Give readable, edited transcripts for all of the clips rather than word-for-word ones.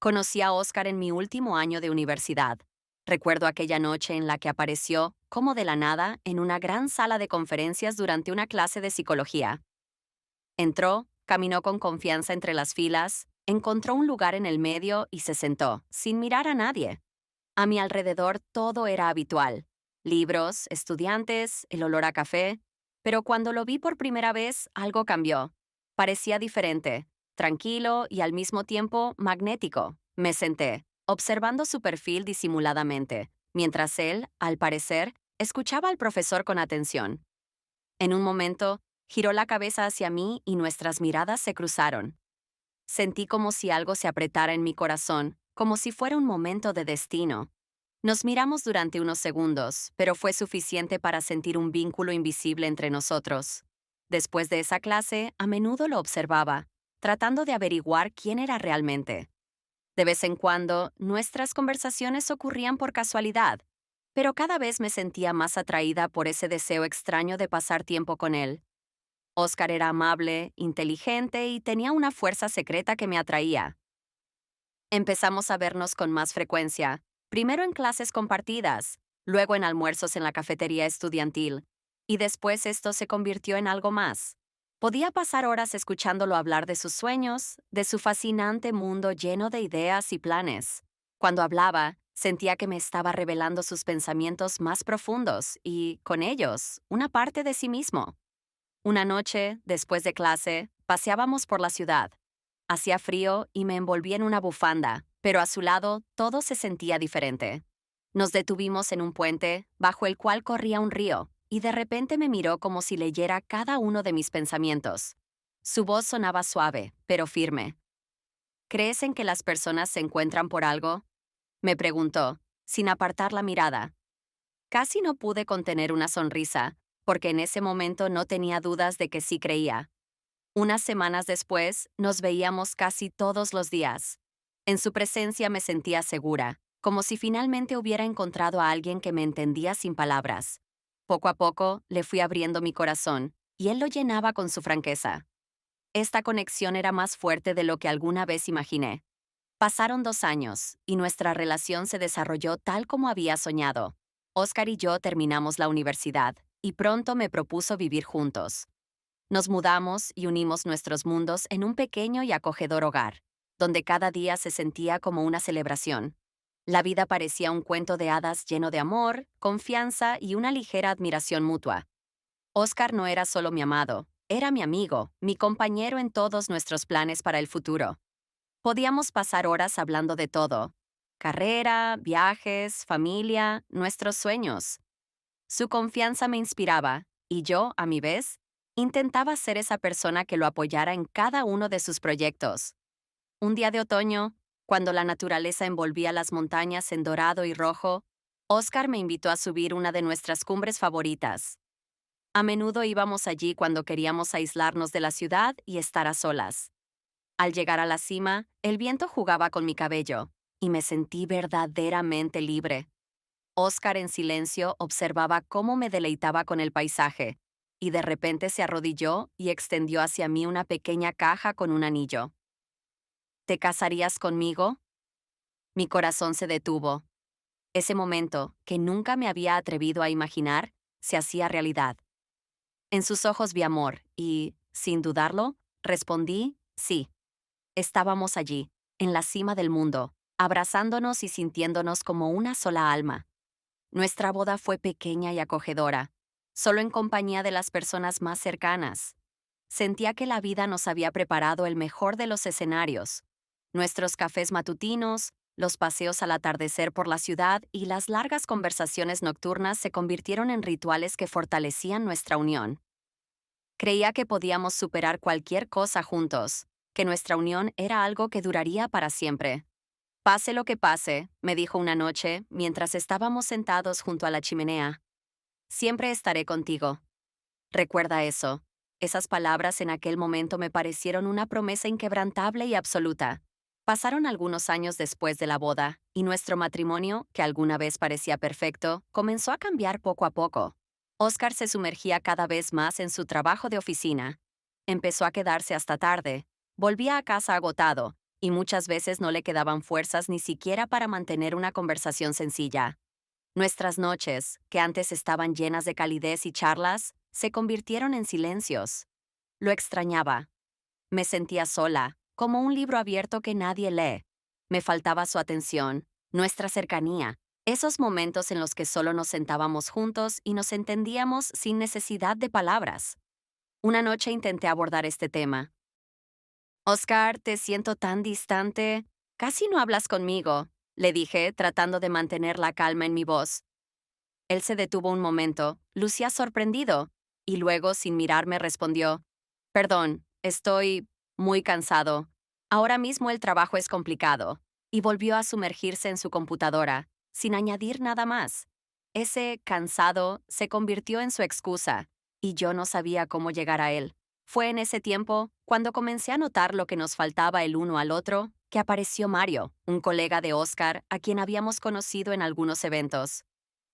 Conocí a Oscar en mi último año de universidad. Recuerdo aquella noche en la que apareció, como de la nada, en una gran sala de conferencias durante una clase de psicología. Entró, caminó con confianza entre las filas, encontró un lugar en el medio y se sentó, sin mirar a nadie. A mi alrededor todo era habitual. Libros, estudiantes, el olor a café. Pero cuando lo vi por primera vez, algo cambió. Parecía diferente, tranquilo y al mismo tiempo magnético. Me senté, observando su perfil disimuladamente, mientras él, al parecer, escuchaba al profesor con atención. En un momento, giró la cabeza hacia mí y nuestras miradas se cruzaron. Sentí como si algo se apretara en mi corazón, como si fuera un momento de destino. Nos miramos durante unos segundos, pero fue suficiente para sentir un vínculo invisible entre nosotros. Después de esa clase, a menudo lo observaba, tratando de averiguar quién era realmente. De vez en cuando, nuestras conversaciones ocurrían por casualidad, pero cada vez me sentía más atraída por ese deseo extraño de pasar tiempo con él. Oscar era amable, inteligente y tenía una fuerza secreta que me atraía. Empezamos a vernos con más frecuencia, primero en clases compartidas, luego en almuerzos en la cafetería estudiantil, y después esto se convirtió en algo más. Podía pasar horas escuchándolo hablar de sus sueños, de su fascinante mundo lleno de ideas y planes. Cuando hablaba, sentía que me estaba revelando sus pensamientos más profundos y, con ellos, una parte de sí mismo. Una noche, después de clase, paseábamos por la ciudad. Hacía frío y me envolví en una bufanda, pero a su lado todo se sentía diferente. Nos detuvimos en un puente, bajo el cual corría un río, y de repente me miró como si leyera cada uno de mis pensamientos. Su voz sonaba suave, pero firme. ¿Crees en que las personas se encuentran por algo? Me preguntó, sin apartar la mirada. Casi no pude contener una sonrisa, porque en ese momento no tenía dudas de que sí creía. Unas semanas después, nos veíamos casi todos los días. En su presencia me sentía segura, como si finalmente hubiera encontrado a alguien que me entendía sin palabras. Poco a poco, le fui abriendo mi corazón, y él lo llenaba con su franqueza. Esta conexión era más fuerte de lo que alguna vez imaginé. Pasaron 2 años, y nuestra relación se desarrolló tal como había soñado. Oscar y yo terminamos la universidad, y pronto me propuso vivir juntos. Nos mudamos y unimos nuestros mundos en un pequeño y acogedor hogar, donde cada día se sentía como una celebración. La vida parecía un cuento de hadas lleno de amor, confianza y una ligera admiración mutua. Oscar no era solo mi amado, era mi amigo, mi compañero en todos nuestros planes para el futuro. Podíamos pasar horas hablando de todo: carrera, viajes, familia, nuestros sueños. Su confianza me inspiraba, y yo, a mi vez, intentaba ser esa persona que lo apoyara en cada uno de sus proyectos. Un día de otoño, cuando la naturaleza envolvía las montañas en dorado y rojo, Oscar me invitó a subir una de nuestras cumbres favoritas. A menudo íbamos allí cuando queríamos aislarnos de la ciudad y estar a solas. Al llegar a la cima, el viento jugaba con mi cabello, y me sentí verdaderamente libre. Oscar en silencio observaba cómo me deleitaba con el paisaje, y de repente se arrodilló y extendió hacia mí una pequeña caja con un anillo. ¿Te casarías conmigo? Mi corazón se detuvo. Ese momento, que nunca me había atrevido a imaginar, se hacía realidad. En sus ojos vi amor y, sin dudarlo, respondí sí. Estábamos allí, en la cima del mundo, abrazándonos y sintiéndonos como una sola alma. Nuestra boda fue pequeña y acogedora, solo en compañía de las personas más cercanas. Sentía que la vida nos había preparado el mejor de los escenarios. Nuestros cafés matutinos, los paseos al atardecer por la ciudad y las largas conversaciones nocturnas se convirtieron en rituales que fortalecían nuestra unión. Creía que podíamos superar cualquier cosa juntos, que nuestra unión era algo que duraría para siempre. Pase lo que pase, me dijo una noche mientras estábamos sentados junto a la chimenea. Siempre estaré contigo. Recuerda eso. Esas palabras en aquel momento me parecieron una promesa inquebrantable y absoluta. Pasaron algunos años después de la boda, y nuestro matrimonio, que alguna vez parecía perfecto, comenzó a cambiar poco a poco. Oscar se sumergía cada vez más en su trabajo de oficina. Empezó a quedarse hasta tarde. Volvía a casa agotado, y muchas veces no le quedaban fuerzas ni siquiera para mantener una conversación sencilla. Nuestras noches, que antes estaban llenas de calidez y charlas, se convirtieron en silencios. Lo extrañaba. Me sentía sola, como un libro abierto que nadie lee. Me faltaba su atención, nuestra cercanía, esos momentos en los que solo nos sentábamos juntos y nos entendíamos sin necesidad de palabras. Una noche intenté abordar este tema. Oscar, te siento tan distante. Casi no hablas conmigo, le dije, tratando de mantener la calma en mi voz. Él se detuvo un momento, lucía sorprendido, y luego, sin mirarme, respondió: Perdón, estoy muy cansado. Ahora mismo el trabajo es complicado. Y volvió a sumergirse en su computadora, sin añadir nada más. Ese cansado se convirtió en su excusa, y yo no sabía cómo llegar a él. Fue en ese tiempo, cuando comencé a notar lo que nos faltaba el uno al otro, que apareció Mario, un colega de Oscar a quien habíamos conocido en algunos eventos.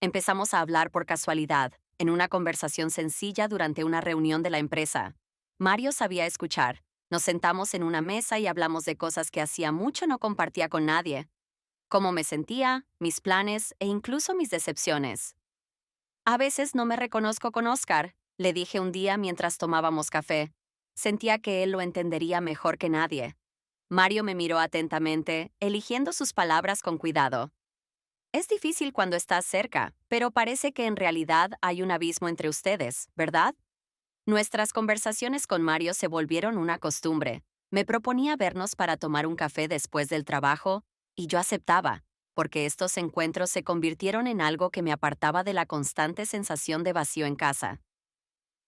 Empezamos a hablar por casualidad, en una conversación sencilla durante una reunión de la empresa. Mario sabía escuchar. Nos sentamos en una mesa y hablamos de cosas que hacía mucho no compartía con nadie. Cómo me sentía, mis planes e incluso mis decepciones. A veces no me reconozco con Oscar, le dije un día mientras tomábamos café. Sentía que él lo entendería mejor que nadie. Mario me miró atentamente, eligiendo sus palabras con cuidado. Es difícil cuando estás cerca, pero parece que en realidad hay un abismo entre ustedes, ¿verdad? Nuestras conversaciones con Mario se volvieron una costumbre. Me proponía vernos para tomar un café después del trabajo, y yo aceptaba, porque estos encuentros se convirtieron en algo que me apartaba de la constante sensación de vacío en casa.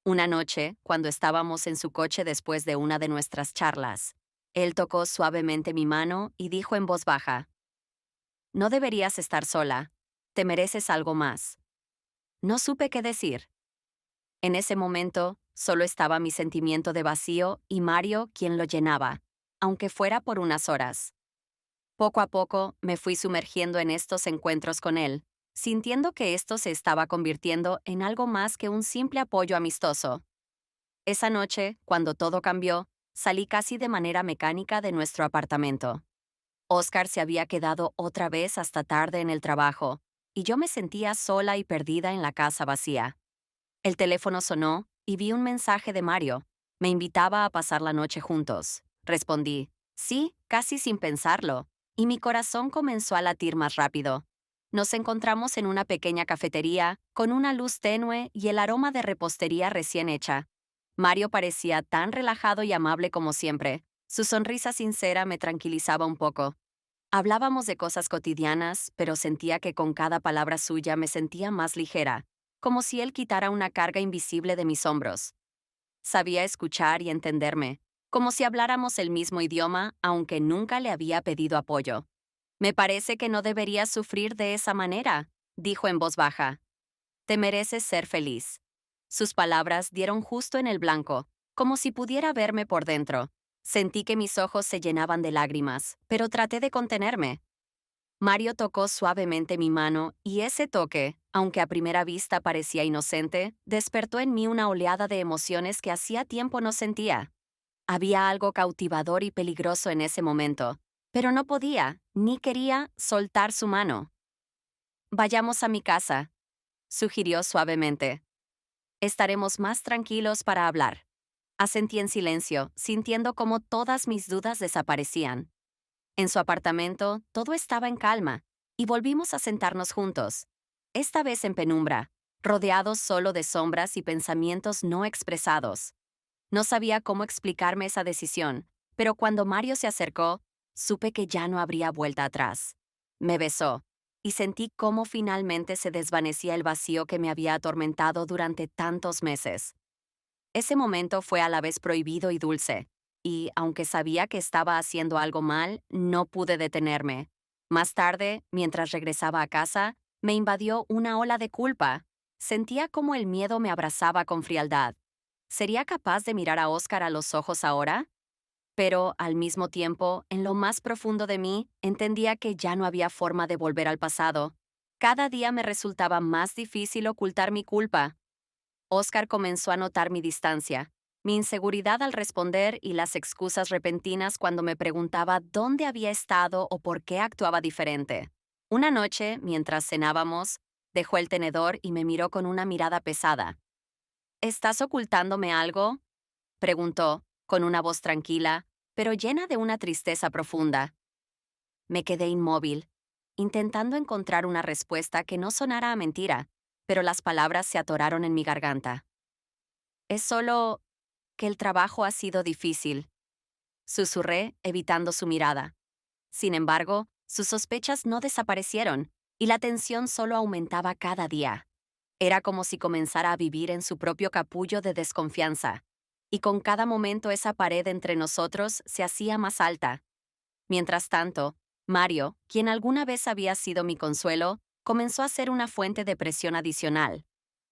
Una noche, cuando estábamos en su coche después de una de nuestras charlas, él tocó suavemente mi mano y dijo en voz baja: No deberías estar sola. Te mereces algo más. No supe qué decir. En ese momento, solo estaba mi sentimiento de vacío y Mario quien lo llenaba, aunque fuera por unas horas. Poco a poco me fui sumergiendo en estos encuentros con él, sintiendo que esto se estaba convirtiendo en algo más que un simple apoyo amistoso. Esa noche, cuando todo cambió, salí casi de manera mecánica de nuestro apartamento. Oscar se había quedado otra vez hasta tarde en el trabajo, y yo me sentía sola y perdida en la casa vacía. El teléfono sonó y vi un mensaje de Mario. Me invitaba a pasar la noche juntos. Respondí: sí, casi sin pensarlo, y mi corazón comenzó a latir más rápido. Nos encontramos en una pequeña cafetería, con una luz tenue y el aroma de repostería recién hecha. Mario parecía tan relajado y amable como siempre. Su sonrisa sincera me tranquilizaba un poco. Hablábamos de cosas cotidianas, pero sentía que con cada palabra suya me sentía más ligera, como si él quitara una carga invisible de mis hombros. Sabía escuchar y entenderme, como si habláramos el mismo idioma, aunque nunca le había pedido apoyo. Me parece que no deberías sufrir de esa manera, dijo en voz baja. Te mereces ser feliz. Sus palabras dieron justo en el blanco, como si pudiera verme por dentro. Sentí que mis ojos se llenaban de lágrimas, pero traté de contenerme. Mario tocó suavemente mi mano y ese toque, aunque a primera vista parecía inocente, despertó en mí una oleada de emociones que hacía tiempo no sentía. Había algo cautivador y peligroso en ese momento, pero no podía, ni quería, soltar su mano. Vayamos a mi casa, sugirió suavemente. Estaremos más tranquilos para hablar. Asentí en silencio, sintiendo cómo todas mis dudas desaparecían. En su apartamento, todo estaba en calma, y volvimos a sentarnos juntos, esta vez en penumbra, rodeados solo de sombras y pensamientos no expresados. No sabía cómo explicarme esa decisión, pero cuando Mario se acercó, supe que ya no habría vuelta atrás. Me besó, y sentí cómo finalmente se desvanecía el vacío que me había atormentado durante tantos meses. Ese momento fue a la vez prohibido y dulce, y, aunque sabía que estaba haciendo algo mal, no pude detenerme. Más tarde, mientras regresaba a casa, me invadió una ola de culpa. Sentía como el miedo me abrazaba con frialdad. ¿Sería capaz de mirar a Oscar a los ojos ahora? Pero, al mismo tiempo, en lo más profundo de mí, entendía que ya no había forma de volver al pasado. Cada día me resultaba más difícil ocultar mi culpa. Oscar comenzó a notar mi distancia. Mi inseguridad al responder y las excusas repentinas cuando me preguntaba dónde había estado o por qué actuaba diferente. Una noche, mientras cenábamos, dejó el tenedor y me miró con una mirada pesada. ¿Estás ocultándome algo?, preguntó, con una voz tranquila, pero llena de una tristeza profunda. Me quedé inmóvil, intentando encontrar una respuesta que no sonara a mentira, pero las palabras se atoraron en mi garganta. Es solo que el trabajo ha sido difícil, susurré, evitando su mirada. Sin embargo, sus sospechas no desaparecieron, y la tensión solo aumentaba cada día. Era como si comenzara a vivir en su propio capullo de desconfianza, y con cada momento esa pared entre nosotros se hacía más alta. Mientras tanto, Mario, quien alguna vez había sido mi consuelo, comenzó a ser una fuente de presión adicional.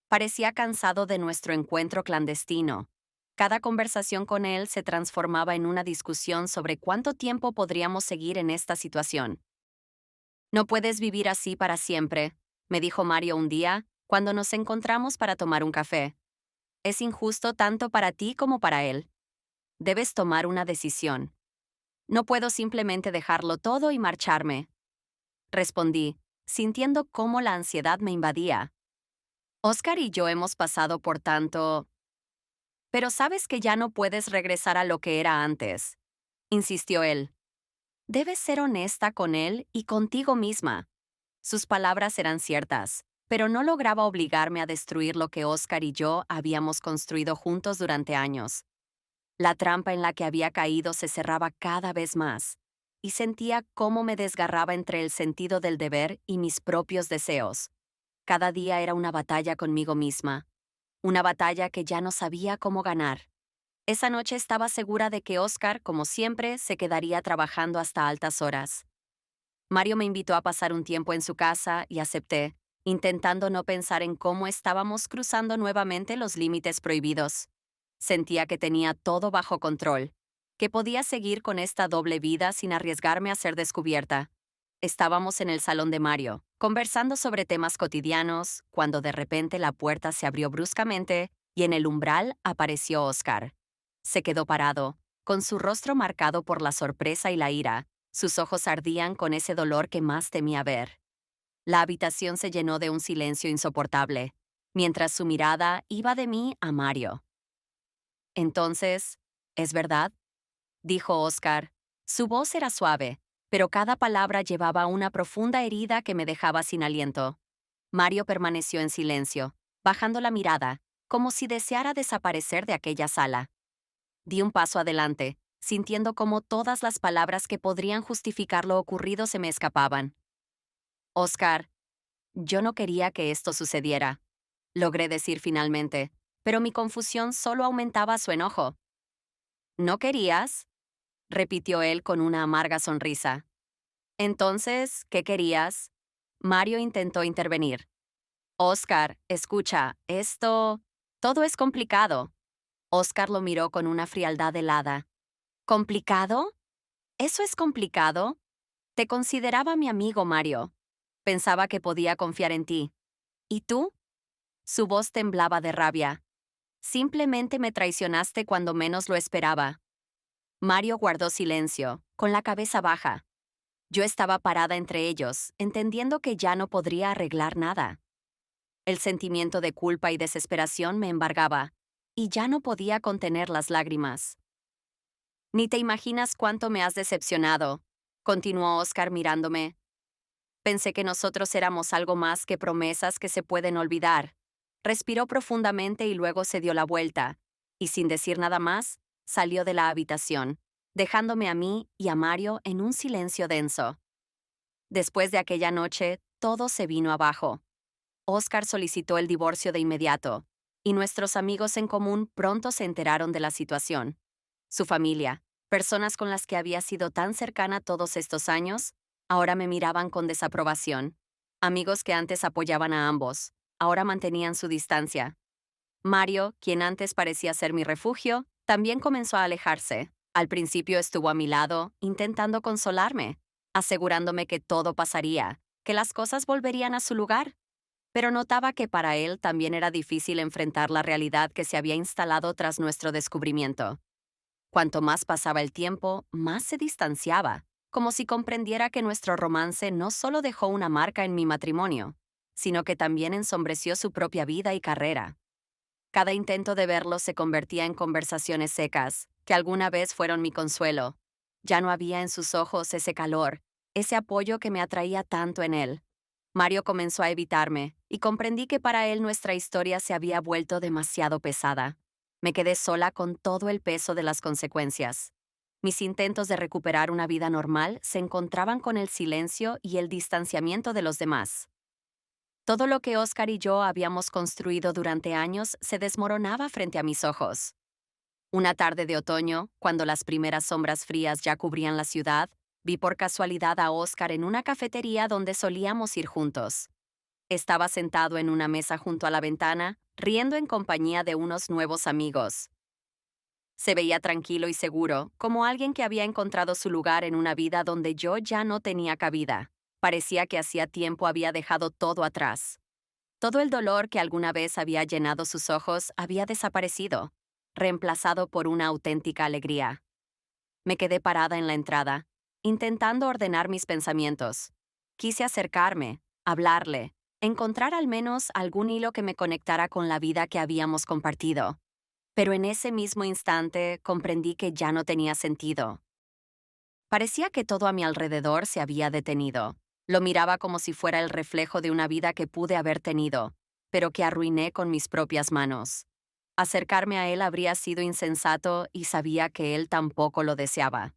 Parecía cansado de nuestro encuentro clandestino. Cada conversación con él se transformaba en una discusión sobre cuánto tiempo podríamos seguir en esta situación. No puedes vivir así para siempre, me dijo Mario un día, cuando nos encontramos para tomar un café. Es injusto tanto para ti como para él. Debes tomar una decisión. No puedo simplemente dejarlo todo y marcharme, respondí, sintiendo cómo la ansiedad me invadía. Oscar y yo hemos pasado por tanto, pero sabes que ya no puedes regresar a lo que era antes, insistió él. Debes ser honesta con él y contigo misma. Sus palabras eran ciertas, pero no lograba obligarme a destruir lo que Oscar y yo habíamos construido juntos durante años. La trampa en la que había caído se cerraba cada vez más, y sentía cómo me desgarraba entre el sentido del deber y mis propios deseos. Cada día era una batalla conmigo misma, una batalla que ya no sabía cómo ganar. Esa noche estaba segura de que Oscar, como siempre, se quedaría trabajando hasta altas horas. Mario me invitó a pasar un tiempo en su casa y acepté, intentando no pensar en cómo estábamos cruzando nuevamente los límites prohibidos. Sentía que tenía todo bajo control, que podía seguir con esta doble vida sin arriesgarme a ser descubierta. Estábamos en el salón de Mario, conversando sobre temas cotidianos, cuando de repente la puerta se abrió bruscamente y en el umbral apareció Oscar. Se quedó parado, con su rostro marcado por la sorpresa y la ira. Sus ojos ardían con ese dolor que más temía ver. La habitación se llenó de un silencio insoportable, mientras su mirada iba de mí a Mario. Entonces, ¿es verdad?, dijo Oscar. Su voz era suave, pero cada palabra llevaba una profunda herida que me dejaba sin aliento. Mario permaneció en silencio, bajando la mirada, como si deseara desaparecer de aquella sala. Di un paso adelante, sintiendo cómo todas las palabras que podrían justificar lo ocurrido se me escapaban. Oscar, yo no quería que esto sucediera, logré decir finalmente, pero mi confusión solo aumentaba su enojo. ¿No querías?, repitió él con una amarga sonrisa. Entonces, ¿qué querías? Mario intentó intervenir. Oscar, escucha, todo es complicado. Oscar lo miró con una frialdad helada. ¿Complicado? ¿Eso es complicado? Te consideraba mi amigo, Mario. Pensaba que podía confiar en ti. ¿Y tú? Su voz temblaba de rabia. Simplemente me traicionaste cuando menos lo esperaba. Mario guardó silencio, con la cabeza baja. Yo estaba parada entre ellos, entendiendo que ya no podría arreglar nada. El sentimiento de culpa y desesperación me embargaba, y ya no podía contener las lágrimas. Ni te imaginas cuánto me has decepcionado, continuó Oscar mirándome. Pensé que nosotros éramos algo más que promesas que se pueden olvidar. Respiró profundamente y luego se dio la vuelta, y sin decir nada más, salió de la habitación, dejándome a mí y a Mario en un silencio denso. Después de aquella noche, todo se vino abajo. Oscar solicitó el divorcio de inmediato, y nuestros amigos en común pronto se enteraron de la situación. Su familia, personas con las que había sido tan cercana todos estos años, ahora me miraban con desaprobación. Amigos que antes apoyaban a ambos, ahora mantenían su distancia. Mario, quien antes parecía ser mi refugio, también comenzó a alejarse. Al principio estuvo a mi lado, intentando consolarme, asegurándome que todo pasaría, que las cosas volverían a su lugar. pero notaba que para él también era difícil enfrentar la realidad que se había instalado tras nuestro descubrimiento. Cuanto más pasaba el tiempo, más se distanciaba, como si comprendiera que nuestro romance no solo dejó una marca en mi matrimonio, sino que también ensombreció su propia vida y carrera. Cada intento de verlo se convertía en conversaciones secas, que alguna vez fueron mi consuelo. Ya no había en sus ojos ese calor, ese apoyo que me atraía tanto en él. Mario comenzó a evitarme, y comprendí que para él nuestra historia se había vuelto demasiado pesada. Me quedé sola con todo el peso de las consecuencias. Mis intentos de recuperar una vida normal se encontraban con el silencio y el distanciamiento de los demás. Todo lo que Oscar y yo habíamos construido durante años se desmoronaba frente a mis ojos. Una tarde de otoño, cuando las primeras sombras frías ya cubrían la ciudad, vi por casualidad a Oscar en una cafetería donde solíamos ir juntos. Estaba sentado en una mesa junto a la ventana, riendo en compañía de unos nuevos amigos. Se veía tranquilo y seguro, como alguien que había encontrado su lugar en una vida donde yo ya no tenía cabida. Parecía que hacía tiempo había dejado todo atrás. Todo el dolor que alguna vez había llenado sus ojos había desaparecido, reemplazado por una auténtica alegría. Me quedé parada en la entrada, intentando ordenar mis pensamientos. Quise acercarme, hablarle, encontrar al menos algún hilo que me conectara con la vida que habíamos compartido. Pero en ese mismo instante comprendí que ya no tenía sentido. Parecía que todo a mi alrededor se había detenido. Lo miraba como si fuera el reflejo de una vida que pude haber tenido, pero que arruiné con mis propias manos. Acercarme a él habría sido insensato y sabía que él tampoco lo deseaba.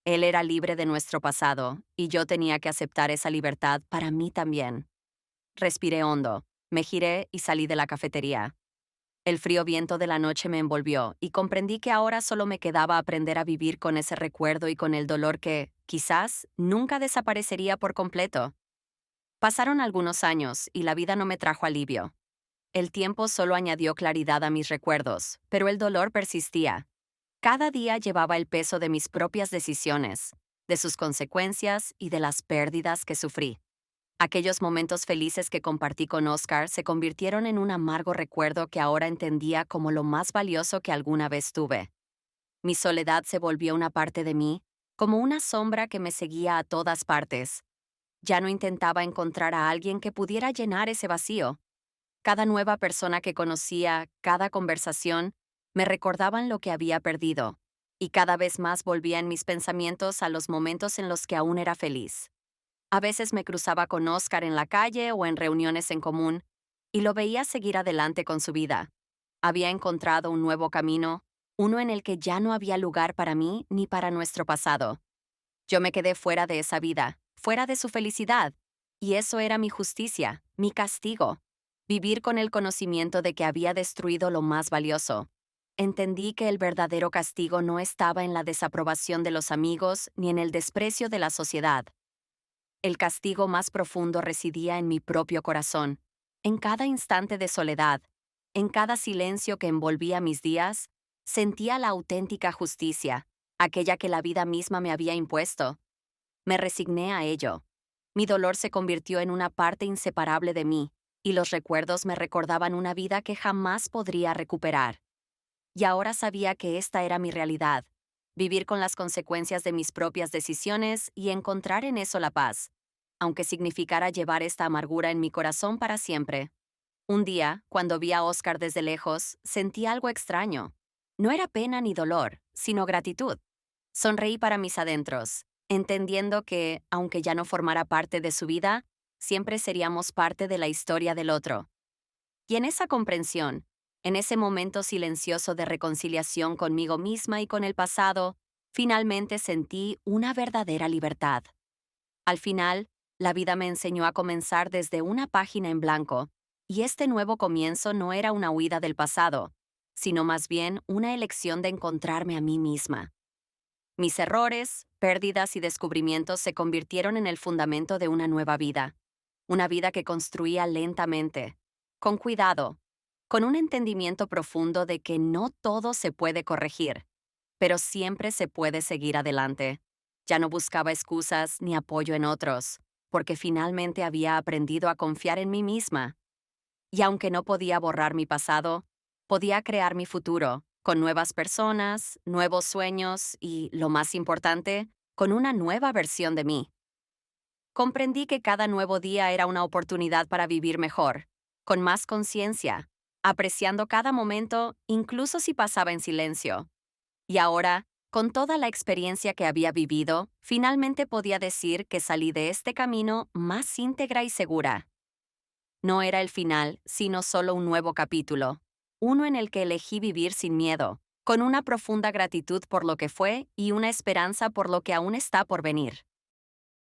Él era libre de nuestro pasado, y yo tenía que aceptar esa libertad para mí también. Respiré hondo, me giré y salí de la cafetería. El frío viento de la noche me envolvió y comprendí que ahora solo me quedaba aprender a vivir con ese recuerdo y con el dolor que, quizás, nunca desaparecería por completo. Pasaron algunos años y la vida no me trajo alivio. El tiempo solo añadió claridad a mis recuerdos, pero el dolor persistía. Cada día llevaba el peso de mis propias decisiones, de sus consecuencias y de las pérdidas que sufrí. Aquellos momentos felices que compartí con Oscar se convirtieron en un amargo recuerdo que ahora entendía como lo más valioso que alguna vez tuve. Mi soledad se volvió una parte de mí, como una sombra que me seguía a todas partes. Ya no intentaba encontrar a alguien que pudiera llenar ese vacío. Cada nueva persona que conocía, cada conversación, me recordaban lo que había perdido, y cada vez más volvía en mis pensamientos a los momentos en los que aún era feliz. A veces me cruzaba con Oscar en la calle o en reuniones en común, y lo veía seguir adelante con su vida. Había encontrado un nuevo camino, uno en el que ya no había lugar para mí ni para nuestro pasado. Yo me quedé fuera de esa vida, fuera de su felicidad, y eso era mi justicia, mi castigo. Vivir con el conocimiento de que había destruido lo más valioso. Entendí que el verdadero castigo no estaba en la desaprobación de los amigos ni en el desprecio de la sociedad. El castigo más profundo residía en mi propio corazón. En cada instante de soledad, en cada silencio que envolvía mis días, sentía la auténtica justicia, aquella que la vida misma me había impuesto. Me resigné a ello. Mi dolor se convirtió en una parte inseparable de mí, y los recuerdos me recordaban una vida que jamás podría recuperar. Y ahora sabía que esta era mi realidad, vivir con las consecuencias de mis propias decisiones y encontrar en eso la paz, aunque significara llevar esta amargura en mi corazón para siempre. Un día, cuando vi a Oscar desde lejos, sentí algo extraño. No era pena ni dolor, sino gratitud. Sonreí para mis adentros, entendiendo que, aunque ya no formara parte de su vida, siempre seríamos parte de la historia del otro. Y en esa comprensión, en ese momento silencioso de reconciliación conmigo misma y con el pasado, finalmente sentí una verdadera libertad. Al final, la vida me enseñó a comenzar desde una página en blanco, y este nuevo comienzo no era una huida del pasado, sino más bien una elección de encontrarme a mí misma. Mis errores, pérdidas y descubrimientos se convirtieron en el fundamento de una vida que construía lentamente, con cuidado, con un entendimiento profundo de que no todo se puede corregir, pero siempre se puede seguir adelante. Ya no buscaba excusas ni apoyo en otros, porque finalmente había aprendido a confiar en mí misma. Y aunque no podía borrar mi pasado, podía crear mi futuro, con nuevas personas, nuevos sueños y, lo más importante, con una nueva versión de mí. Comprendí que cada nuevo día era una oportunidad para vivir mejor, con más conciencia, apreciando cada momento, incluso si pasaba en silencio. Y ahora, con toda la experiencia que había vivido, finalmente podía decir que salí de este camino más íntegra y segura. No era el final, sino solo un nuevo capítulo, uno en el que elegí vivir sin miedo, con una profunda gratitud por lo que fue y una esperanza por lo que aún está por venir.